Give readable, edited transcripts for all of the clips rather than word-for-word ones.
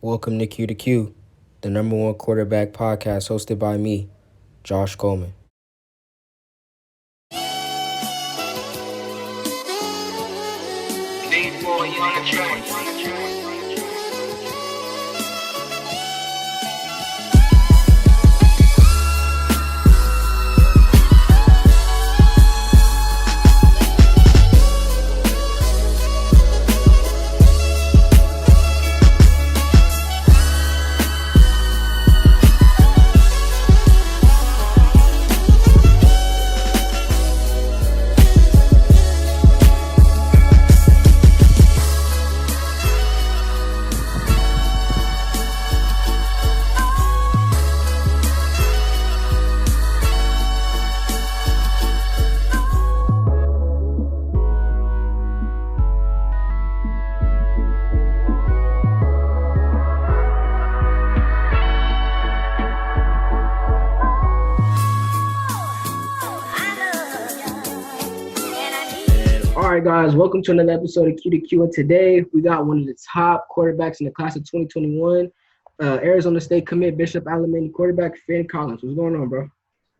Welcome to Q to Q, the number one quarterback podcast hosted by me, Josh Coleman. All right, guys, welcome to another episode of Q to Q. And today we got one of the top quarterbacks in the class of 2021, Arizona State commit Bishop Alemany quarterback Finn Collins. What's going on, bro?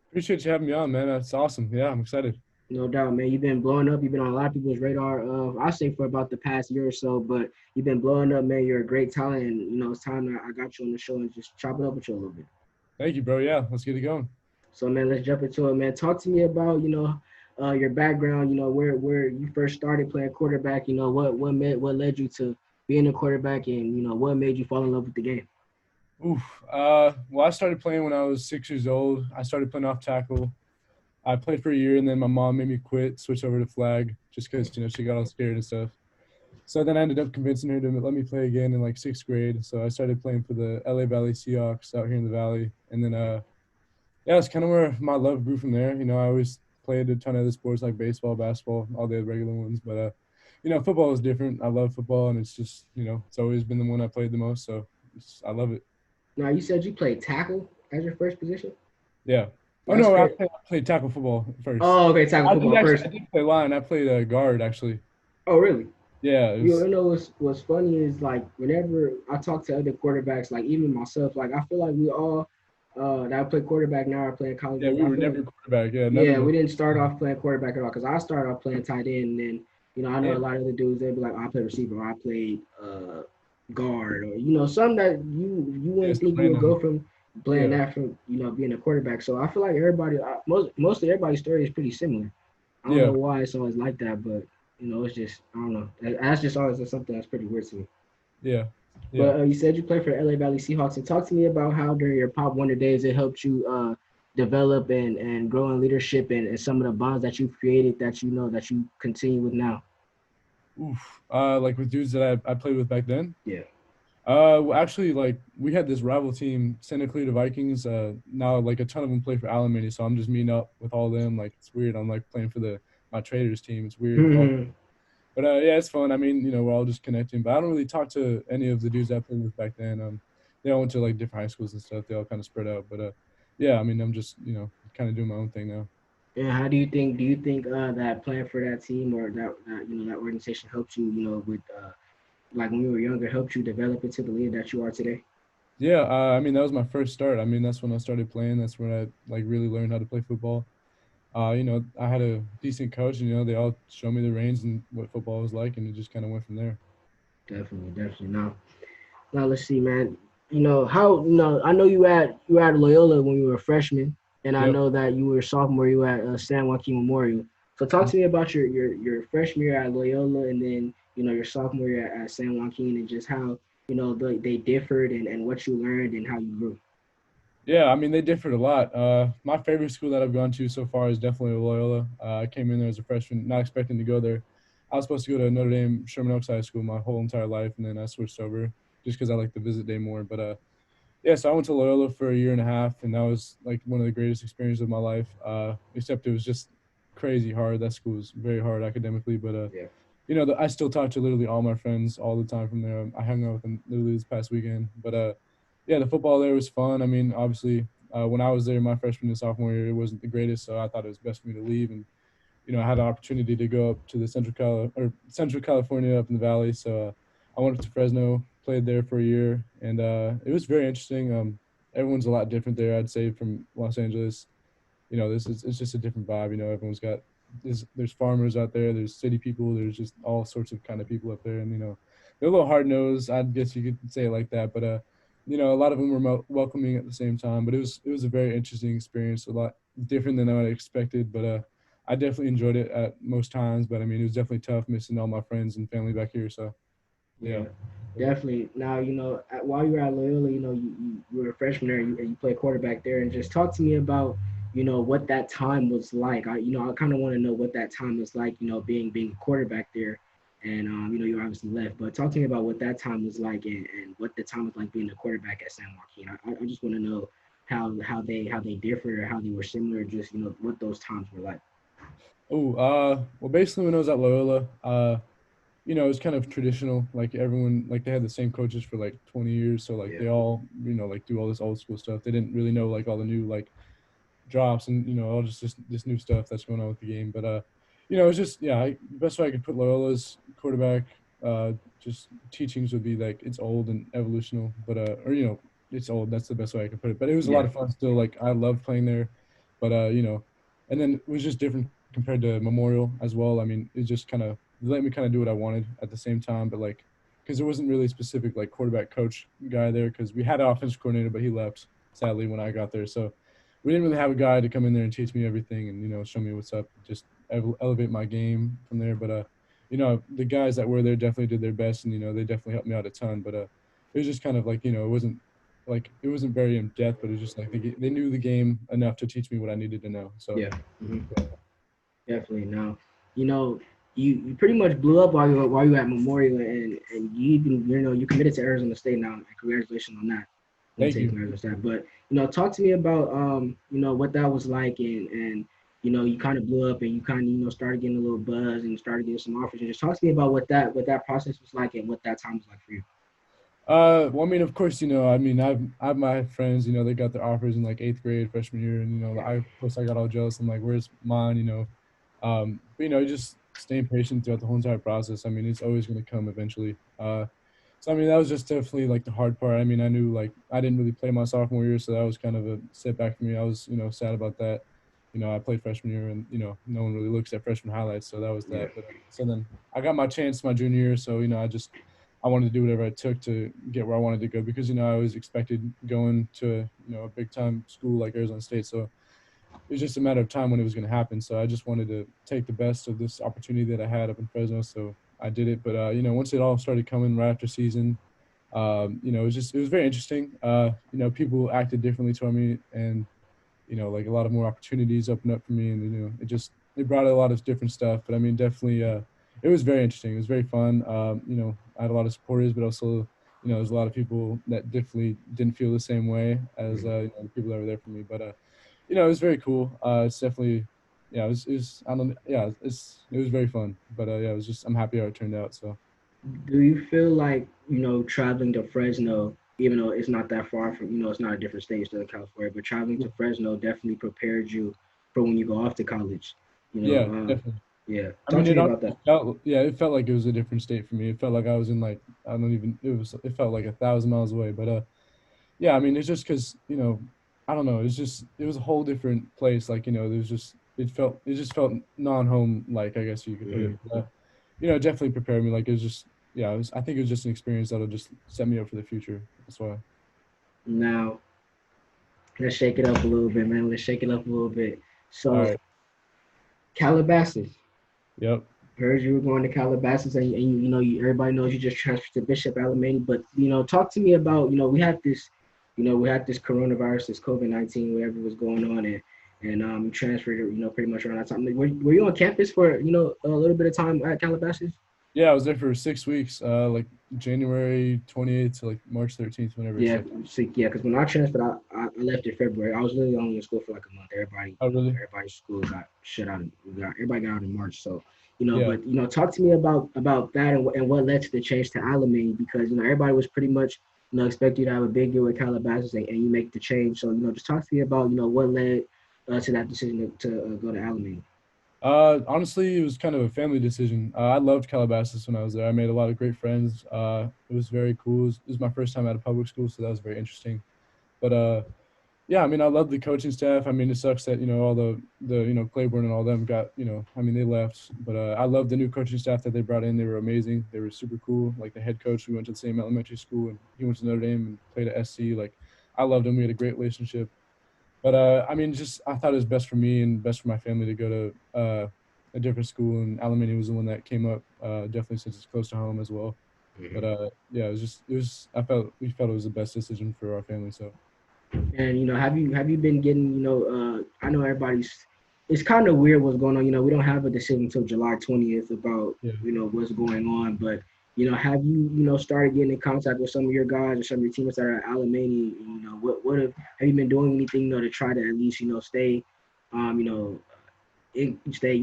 Appreciate you having me on, man. That's awesome. Yeah, I'm excited. No doubt, man. You've been blowing up. You've been on a lot of people's radar. I think for about the past year or so, but you've been blowing up, man. You're a great talent, and it's time that I got you on the show and just chop it up with you a little bit. Thank you, bro. Yeah, let's get it going. So, man, let's jump into it, man. Talk to me about your background. Where you first started playing quarterback. What led you to being a quarterback, and what made you fall in love with the game. Well, I started playing when I was 6 years old. I started playing off tackle. I played for a year, and then my mom made me quit, switch over to flag, just because she got all scared and stuff. So then I ended up convincing her to let me play again in like sixth grade. So I started playing for the LA Valley Seahawks out here in the Valley, and then it's kind of where my love grew from there. I always played a ton of other sports like baseball, basketball, all the regular ones, but football is different. I love football, and it's just it's always been the one I played the most. So I love it. Now, you said you played tackle as your first position? Yeah. Oh, no, I played tackle football first. Oh, okay, tackle football first. I did play line. I played guard, actually. Oh, really? Yeah. What's funny is, like, whenever I talk to other quarterbacks, like even myself, like I feel like we all that play quarterback now are playing college. Yeah, we were never quarterback. Yeah, we didn't start off playing quarterback at all because I started off playing tight end, and then I know a lot of the dudes, they'd be like, I played receiver, or I played guard, or some that you wouldn't think you would go from playing that from being a quarterback. So I feel like everybody, most of everybody's story is pretty similar. I don't know why it's always like that, but it's just, I don't know. That's just always something that's pretty weird to me. Yeah. But you said you played for the LA Valley Seahawks, and talk to me about how during your Pop Wonder days it helped you develop and grow in leadership and some of the bonds that you've created that that you continue with now. Like with dudes that I played with back then? Yeah. Well, actually, like we had this rival team, Santa Clarita Vikings. Now, like a ton of them play for Alemany, so I'm just meeting up with all of them. Like it's weird. I'm like playing for my Traders team. It's weird. Mm-hmm. But yeah, it's fun. I mean, we're all just connecting. But I don't really talk to any of the dudes I played with back then. They all went to like different high schools and stuff. They all kind of spread out. But yeah, I mean, I'm just kind of doing my own thing now. And how do you think that playing for that team or that that organization helped you with like when you were younger, helped you develop into the leader that you are today? Yeah, I mean that was my first start. I mean that's when I started playing. That's when I like really learned how to play football. I had a decent coach, and they all showed me the reins and what football was like, and it just kind of went from there. Definitely. Now let's see, man. How I know you at Loyola when you were a freshman, and I know that you were a sophomore. You were at San Joaquin Memorial. So talk to me about your freshman year at Loyola, and then your sophomore year at San Joaquin, and just how they differed and what you learned and how you grew. Yeah, I mean they differed a lot. My favorite school that I've gone to so far is definitely Loyola. I came in there as a freshman, not expecting to go there. I was supposed to go to Notre Dame Sherman Oaks High School my whole entire life, and then I switched over just because I like the visit day more. But yeah, so I went to Loyola for a year and a half, and that was like one of the greatest experiences of my life. Except it was just crazy hard. That school was very hard academically, but I still talk to literally all my friends all the time from there. I hung out with them literally this past weekend. But yeah, the football there was fun. I mean, obviously, when I was there my freshman and sophomore year, it wasn't the greatest, so I thought it was best for me to leave. And I had an opportunity to go up to the Central California up in the Valley. So I went up to Fresno, played there for a year, and it was very interesting. Everyone's a lot different there, I'd say, from Los Angeles. It's just a different vibe. Everyone's got there's farmers out there, there's city people, there's just all sorts of kind of people up there, and they're a little hard nosed. I guess you could say it like that, but a lot of them were welcoming at the same time. But it was a very interesting experience, a lot different than I expected. But I definitely enjoyed it at most times. But I mean, it was definitely tough missing all my friends and family back here. So yeah. Yeah, definitely. Now, while you were at Loyola, you were a freshman there, and you played quarterback there, and just talk to me about, what that time was like. I kind of want to know what that time was like, being a quarterback there, and you obviously left, but talk to me about what that time was like, and what the time was like being a quarterback at San Joaquin. I just want to know how they differed or how they were similar, just what those times were like. Oh, well, basically when I was at Loyola, it was kind of traditional. Like everyone, like they had the same coaches for like 20 years, so like Yeah, they all, like do all this old school stuff. They didn't really know like all the new like drops and all just this new stuff that's going on with the game. But it's just best way I could put Loyola's quarterback just teachings would be like it's old and evolutional, but or it's old. That's the best way I could put it. But it was a lot yeah, of fun still. Like I loved playing there, but and then it was just different compared to Memorial as well. I mean, it just kind of let me kind of do what I wanted at the same time, but like because there wasn't really a specific like quarterback coach guy there because we had an offensive coordinator, but he left sadly when I got there. So we didn't really have a guy to come in there and teach me everything and show me what's up, just elevate my game from there. But the guys that were there definitely did their best, and they definitely helped me out a ton. But it was just kind of like it wasn't very in depth, but it was just like they knew the game enough to teach me what I needed to know. So yeah. hmm yeah. Definitely. Now, you know, you pretty much blew up while you were at Memorial, and you even you committed to Arizona State now. And congratulations on that. I want Thank to say you. congratulations on that. But talk to me about what that was like, and you kind of blew up, and you kind of started getting a little buzz and started getting some offers. And just talk to me about what that process was like and what that time was like for you. Well, I mean, of course, I mean, I've my friends, they got their offers in like eighth grade, freshman year, and Yeah. of course, I got all jealous. I'm like, where's mine? But just staying patient throughout the whole entire process. I mean, it's always going to come eventually. So I mean, that was just definitely like the hard part. I mean, I knew like I didn't really play my sophomore year, so that was kind of a setback for me. I was, sad about that. I played freshman year, and no one really looks at freshman highlights, so that was Yeah. that. But so then I got my chance my junior year, so I wanted to do whatever it took to get where I wanted to go because I always expected going to a big time school like Arizona State. So it was just a matter of time when it was going to happen. So I just wanted to take the best of this opportunity that I had up in Fresno. So I did it. But once it all started coming right after season, it was very interesting. People acted differently toward me, and like a lot of more opportunities opened up for me, and it brought a lot of different stuff. But I mean, definitely, it was very interesting. It was very fun. I had a lot of supporters, but also, there's a lot of people that definitely didn't feel the same way as the people that were there for me. But it was very cool. It's definitely, yeah, it was I don't, yeah, it was very fun. But yeah, it was just I'm happy how it turned out. So. Do you feel like, traveling to Fresno, even though it's not that far from, it's not a different state, it's still in California, but traveling to Fresno definitely prepared you for when you go off to college? You know, Yeah, uh, definitely. yeah. I Talk mean, to me about that. it felt like it was a different state for me. It felt like I was in like I don't even. It felt like 1,000 miles away. But yeah, I mean, it's just because I don't know. It was a whole different place. Like there's just it just felt non-home like I guess you could put it. Mhm. But, definitely prepared me. Like it was just I think it was just an experience that'll just set me up for the future. That's why. Now, let's shake it up a little bit, man. Let's shake it up a little bit. All So, right. Calabasas. Yep. Heard you were going to Calabasas, and everybody knows you just transferred to Bishop Alemany. But talk to me about we had this coronavirus, this COVID-19, whatever was going on, and you transferred, pretty much around that time. Like, were you on campus for a little bit of time at Calabasas? Yeah, I was there for 6 weeks. Like January 28th to like March 13th, whenever it Yeah, said. so, yeah, because when I transferred, I left in February. I was literally only in school for like a month. Everybody, Oh, really? everybody's school got shut out. Everybody got out in March. So, Yeah. but talk to me about that and what led to the change to Alameda because everybody was pretty much expect you to have a big deal with Calabasas and you make the change. So just talk to me about what led to that decision to go to Alameda. Honestly, it was kind of a family decision. I loved Calabasas when I was there. I made a lot of great friends. It was very cool. It was my first time at a public school, so that was very interesting. But yeah, I mean, I love the coaching staff. I mean, it sucks that all the Claiborne and all them got I mean, they left. But I love the new coaching staff that they brought in. They were amazing. They were super cool. Like the head coach, we went to the same elementary school, and he went to Notre Dame and played at SC. Like I loved him. We had a great relationship. But I mean, just I thought it was best for me and best for my family to go to a different school, and Alemany was the one that came up. Definitely since it's close to home as well. But Mm-hmm. yeah, it was I felt we felt it was the best decision for our family. So And have you been getting I know everybody's it's kind of weird what's going on. We don't have a decision until July 20th about yeah, what's going on, but have you started getting in contact with some of your guys or some of your teammates that are at Alemany? What have you been doing anything to try to at least stay stay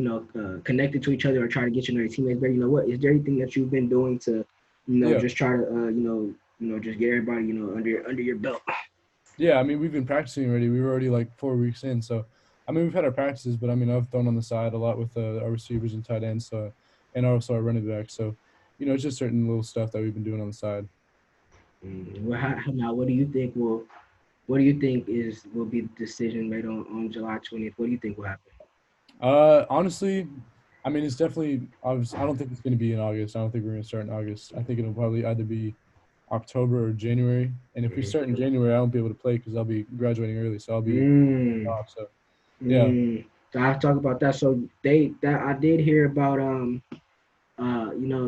connected to each other or try to get to know your teammates better? What is there anything that you've been doing to yeah. just try to just get everybody under your belt? Yeah, I mean, we've been practicing already. We were already like 4 weeks in. So, I mean, we've had our practices, but I mean, I've thrown on the side a lot with our receivers and tight ends, so and also our running back. So, it's just certain little stuff that we've been doing on the side. Well, now, what do you think will be the decision made on July 20th? What do you think will happen? Honestly, I mean, it's definitely. I don't think it's going to be in August. I don't think we're going to start in August. I think it'll probably either be October or January. And if we Mm-hmm. start in January, I won't be able to play because I'll be graduating early, so I'll be Mm, off. So, yeah, mm. So I talk about that. So that I did hear about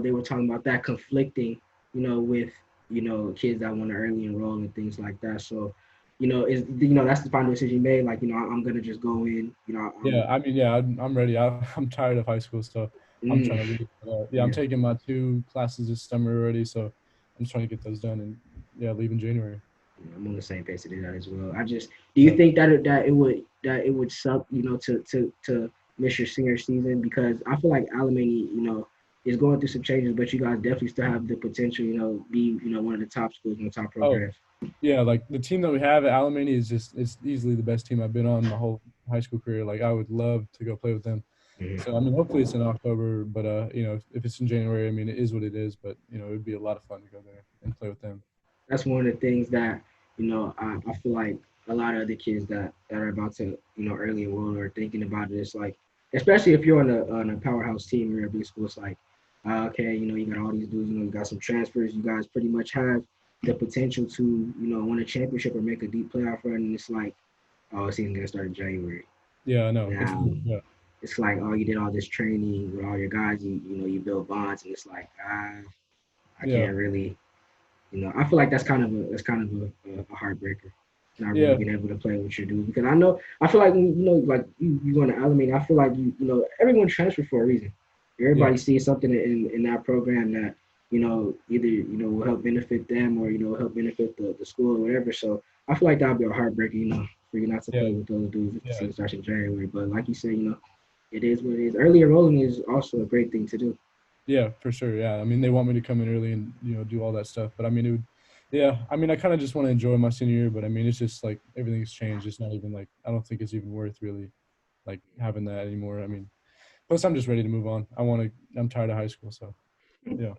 they were talking about that conflicting, with kids that want to early enroll and things like that. So, is that's the final decision you made. Like, I'm gonna just go in. yeah. I mean, yeah, I'm ready. I'm tired of high school, so I'm Mm, trying to leave. But, yeah, I'm yeah. taking my 2 classes this summer already, so I'm just trying to get those done and yeah, leave in January. I'm on the same page to do that as well. Do you Yeah. think that it would suck, to miss your senior season? Because I feel like Alemany, is going through some changes, but you guys definitely still have the potential, be one of the top schools and the top Oh, programs. yeah. Like the team that we have at Alemany is just it's easily the best team I've been on my whole high school career. Like I would love to go play with them. So I Mhm. mean, hopefully it's in October, but if it's in January, I mean, it is what it is. But it would be a lot of fun to go there and play with them. That's one of the things that I feel like a lot of other kids that are about to early enroll or thinking about it. It's like, especially if you're on a powerhouse team or a big school, it's like, okay, you got all these dudes, you got some transfers. You guys pretty much have the potential to win a championship or make a deep playoff run. And it's like, oh, the season's gonna start in January. Yeah, I know. It's Now yeah, it's like, oh, you did all this training with all your guys. You build bonds, and it's like, I yeah, can't really. I feel like that's kind of a heartbreaker, not really yeah, being able to play with your dudes. Because I feel like like you going to Alameda, I feel like everyone transfers for a reason. yeah, Everybody sees something in that program that either will help benefit them or will help benefit the school or whatever. So I feel like that would be a heartbreaker, for you not to yeah, play with those dudes if the yeah, season starts in January. But like you said, it is what it is. Early enrolling is also a great thing to do. yeah, for sure. Yeah, I mean, they want me to come in early and do all that stuff, but I mean, it would. Yeah, I mean, I kind of just want to enjoy my senior year, but I mean, it's just like everything's changed. It's not even like I don't think it's even worth really like having that anymore. I mean, plus I'm just ready to move on. I'm tired of high school, so yeah.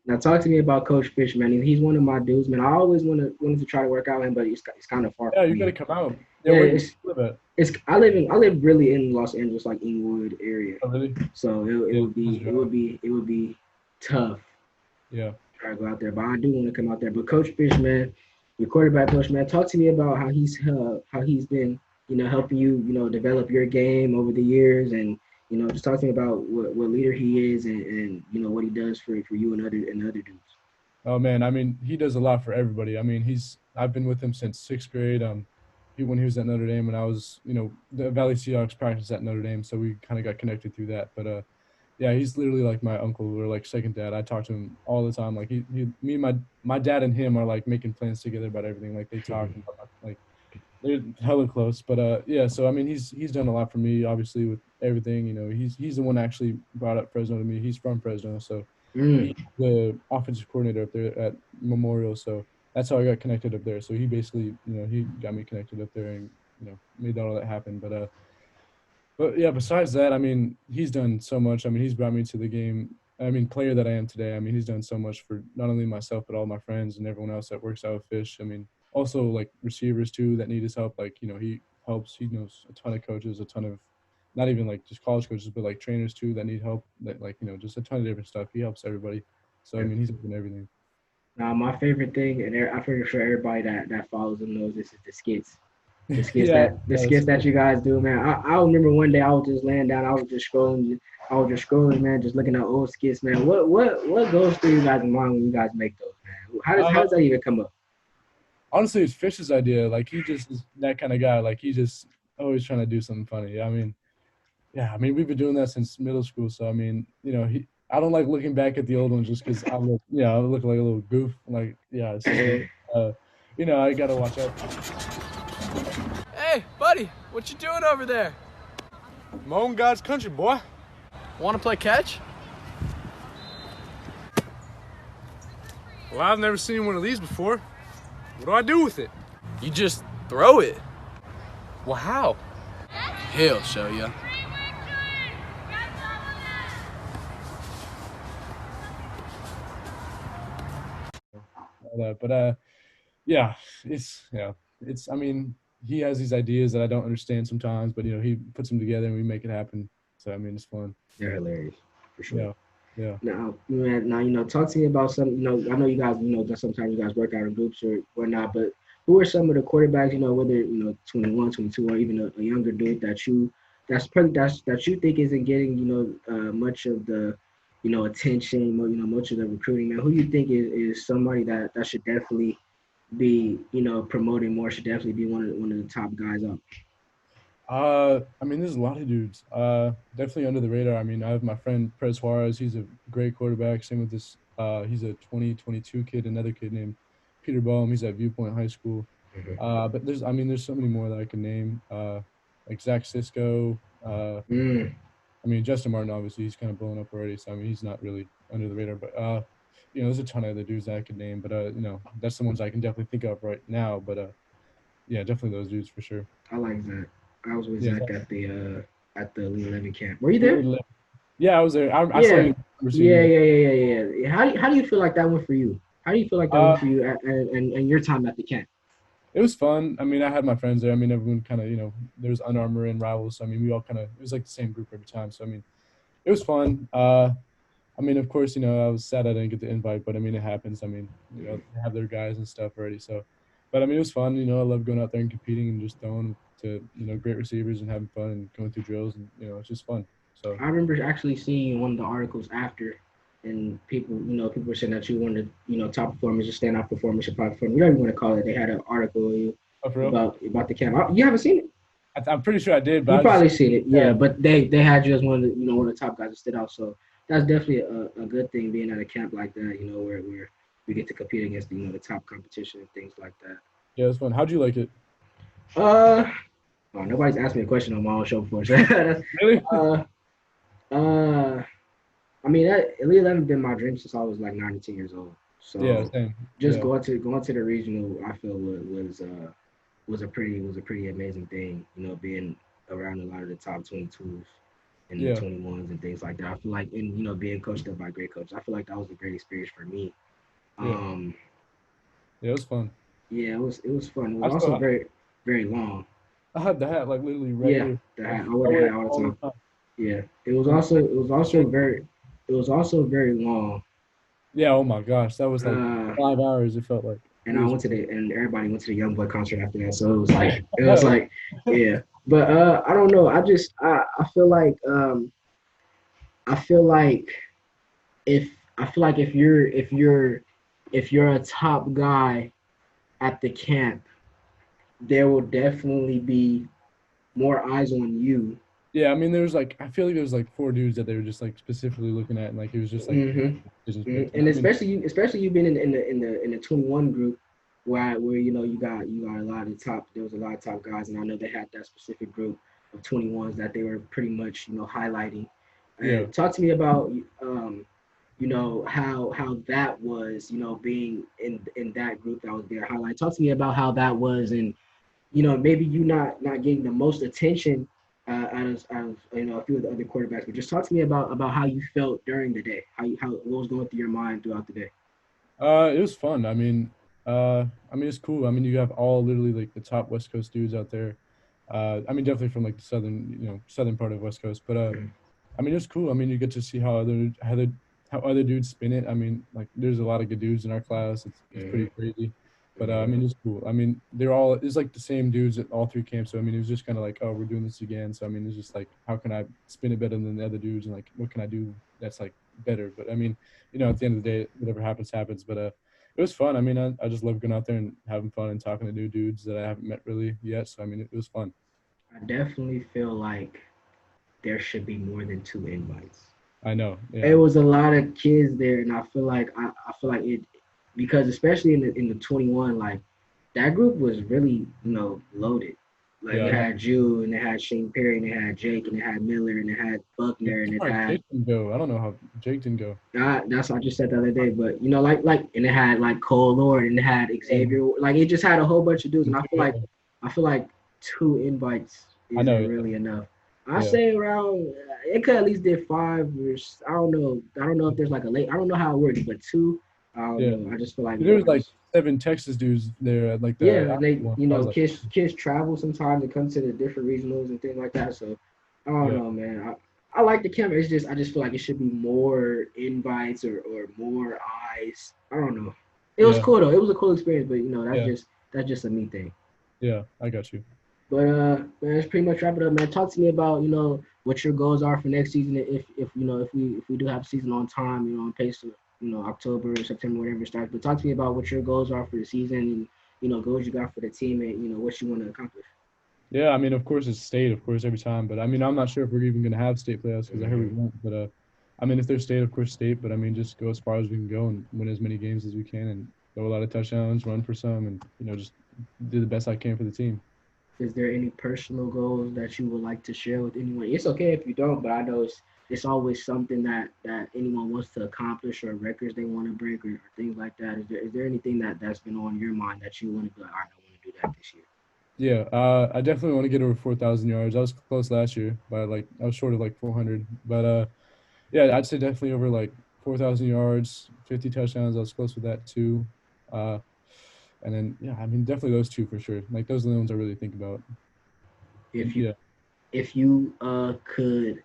Now talk to me about Coach Fish, man. He's one of my dudes, man. I always wanted to try to work out with him, but it's kind of far Yeah, from you got to me. come out. Yeah, Yeah, where do you live at? I live really in Los Angeles, like Inglewood area. Oh, really? So it Yeah, would it's be a it would drive. be it would be tough Yeah, to try to go out there, but I do want to come out there. But Coach Fish, man, your quarterback coach, man, talk to me about how he's been helping you develop your game over the years, and just talk to me about what leader he is, and what he does for you and other dudes. oh man, I mean, he does a lot for everybody. I mean, I've been with him since 6th grade. When he was at Notre Dame, and I was, the Valley Seahawks practice at Notre Dame, so we kind of got connected through that. But yeah, he's literally like my uncle or like second dad. I talk to him all the time. Like me and my dad and him are like making plans together about everything. Like they talk about like they're hella close. But yeah. So I mean, he's done a lot for me, obviously with everything. He's the one that actually brought up Fresno to me. He's from Fresno, so Mm. he's the offensive coordinator up there at Memorial. So that's how I got connected up there. So he basically, he got me connected up there and made all that happen. But yeah, besides that, I mean, he's done so much. I mean, he's brought me to the game. I mean, player that I am today. I mean, he's done so much for not only myself but all my friends and everyone else that works out with Fish. I mean, also like receivers too that need his help. Like he helps. He knows a ton of coaches, a ton of not even like just college coaches, but like trainers too that need help. That like just a ton of different stuff. He helps everybody. So I Yeah. mean, he's doing everything. Now, my favorite thing, and I figure sure everybody that follows him knows this is the skits. The skits Yeah, that the skits that you guys do, man. I remember one day I was just laying down, I was just scrolling, man, just looking at old skits, man. What goes through you guys' mind when you guys make those, man? How does that even come up? honestly, it's Fish's idea. Like he just is that kind of guy. Like he just always trying to do something funny. I mean, yeah, I mean, we've been doing that since middle school. So I mean, I don't like looking back at the old ones just because I look like a little goof. Like, yeah, it's just me. I gotta watch out. Hey, buddy, what you doing over there? Mowing God's country, boy. Want to play catch? Well, I've never seen one of these before. What do I do with it? You just throw it. Well, how? He'll show you. But yeah, it's. I mean, he has these ideas that I don't understand sometimes, but he puts them together and we make it happen. So I mean, it's fun. They're hilarious, for sure. Yeah, yeah. Now, man, talk to me about some. I know you guys, that sometimes you guys work out in groups or whatnot, but who are some of the quarterbacks, whether 21, 22, or even a younger dude that you think isn't getting, much of the, attention, or much of the recruiting, man? Who you think is somebody that should definitely be, promoting more, should definitely be one of the top guys up? I mean, there's a lot of dudes. Definitely under the radar. I mean, I have my friend Prez Juarez. He's a great quarterback. Same with this. He's a 2022 kid. Another kid named Peter Boehm. He's at Viewpoint High School. But there's so many more that I can name. Like Zach Cisco. Mm. I mean, Justin Martin. Obviously, he's kind of blown up already. So I mean, he's not really under the radar. But there's a ton of other dudes that I could name. But that's the ones I can definitely think of right now. But yeah, definitely those dudes for sure. I like Zach. I was with Yeah, Zach at the Elite 11 camp. Were you there? Yeah, I was there. I saw Yeah. you. Yeah. How do you feel like that went for you? How do you feel like that went for you and your time at the camp? It was fun. I mean, I had my friends there. I mean, everyone kind of, there was Under Armour and Rivals. So, I mean, we all kind of, it was like the same group every time. So, I mean, it was fun. I mean, of course, I was sad I didn't get the invite, but I mean, it happens. I mean, they have their guys and stuff already. So, but I mean, it was fun. I love going out there and competing and just throwing to, great receivers and having fun and going through drills. And, it's just fun. So, I remember actually seeing one of the articles after, and people were saying that you one of the, top performers, or standout performers, or top performer, whatever you want to call it. They had an article oh, for real? about the camp. You haven't seen it? I'm pretty sure I did. But you probably seen it, yeah. But they had you as one of the one of the top guys that stood out. So that's definitely a good thing being at a camp like that. Where we get to compete against the top competition and things like that. Yeah, it was fun. How'd you like it? Oh, nobody's asked me a question on my own show before. So Really? I mean, Elite 11 been my dream since I was like 9 to 10 years old. So yeah, same. Just going to the regional, I feel was a pretty amazing thing. Being around a lot of the top 22s and the 21s and things like that. I feel like, and being coached up by great coaches, I feel like that was a great experience for me. Yeah, it was fun. Yeah, it was fun. It was also very, very long. I had the hat like literally right here. The hat. I wear the hat all the time. Yeah, it was also very long. Yeah. Oh my gosh, that was like 5 hours. It felt like. And and everybody went to the Young Boy concert after that. So it was like, yeah. But I don't know. I feel like if you're a top guy at the camp, there will definitely be more eyes on you. Yeah, I mean, I feel like there was like 4 dudes that they were just like specifically looking at, and like it was just like. Mm-hmm. And especially you being in the 21 group, where you got a lot of there was a lot of top guys, and I know they had that specific group of 21s that they were pretty much highlighting. Yeah. Talk to me about how that was being in that group that was there highlight. Talk to me about how that was, and maybe you not getting the most attention out of a few of the other quarterbacks. But just talk to me about how you felt during the day, how what was going through your mind throughout the day. It was fun. It's cool. I mean, you have all literally like the top West Coast dudes out there. Definitely from like the southern part of West Coast. But it's cool. I mean, you get to see how other dudes spin it. I mean, like there's a lot of good dudes in our class. It's pretty crazy. But it's cool. I mean, it's like the same dudes at all three camps. So I mean, it was just kind of like, oh, we're doing this again. So I mean, it's just like, how can I spin it better than the other dudes, and like, what can I do that's like better? But I mean, at the end of the day, whatever happens, happens. But it was fun. I mean, I just love going out there and having fun and talking to new dudes that I haven't met really yet. So I mean, it was fun. I definitely feel like there should be more than 2 invites. I know. Yeah. It was a lot of kids there, and I feel like it, because especially in the 21, like that group was really loaded. Like it had Jew, and it had Shane Perry, and it had Jake, and it had Miller, and it had Buckner, and it had Jake didn't go. I don't know how Jake didn't go. That's what I just said the other day. But and it had like Cole Lord, and it had Xavier. Like it just had a whole bunch of dudes, and I feel like 2 invites isn't really enough. I say around it could at least did 5 or I don't know if there's like a late. I don't know how it works, but 2. I don't know. I just feel like there was like 7 Texas dudes there at like the kids travel sometimes and come to the different regionals and things like that. So I don't know, man. I like the camera. I just feel like it should be more invites or more eyes. I don't know. It was cool though. It was a cool experience, but that's just a me thing. Yeah, I got you. But man, let's pretty much wrap it up, man. Talk to me about what your goals are for next season. If we do have a season on time, on pace of October or September, whatever it starts. But talk to me about what your goals are for the season and goals you got for the team and what you want to accomplish. Yeah, I mean, of course it's state, of course every time. But I mean, I'm not sure if we're even going to have state playoffs because I heard we won't. But I mean, if there's state, of course state. But I mean, just go as far as we can go and win as many games as we can and throw a lot of touchdowns, run for some, and just do the best I can for the team. Is there any personal goals that you would like to share with anyone? It's okay if you don't, but I know it's always something that anyone wants to accomplish or records they want to break or things like that. Is there anything that's been on your mind that you want to be like, all right, I want to do that this year? Yeah, I definitely want to get over 4,000 yards. I was close last year, but I was short of like 400. But yeah, I'd say definitely over like 4,000 yards, 50 touchdowns. I was close with that too. And then, yeah, I mean, definitely those 2 for sure. Like, those are the ones I really think about. If you could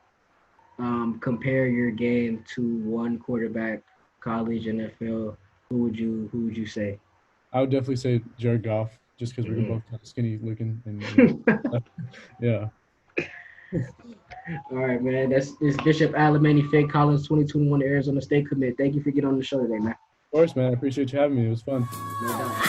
compare your game to one quarterback, college, NFL, who would you say? I would definitely say Jared Goff, just because we're both kind of skinny looking. And yeah. All right, man. This Bishop Alemany, Fake Collins, 2021 Arizona State commit. Thank you for getting on the show today, man. Of course, man. I appreciate you having me. It was fun. No doubt.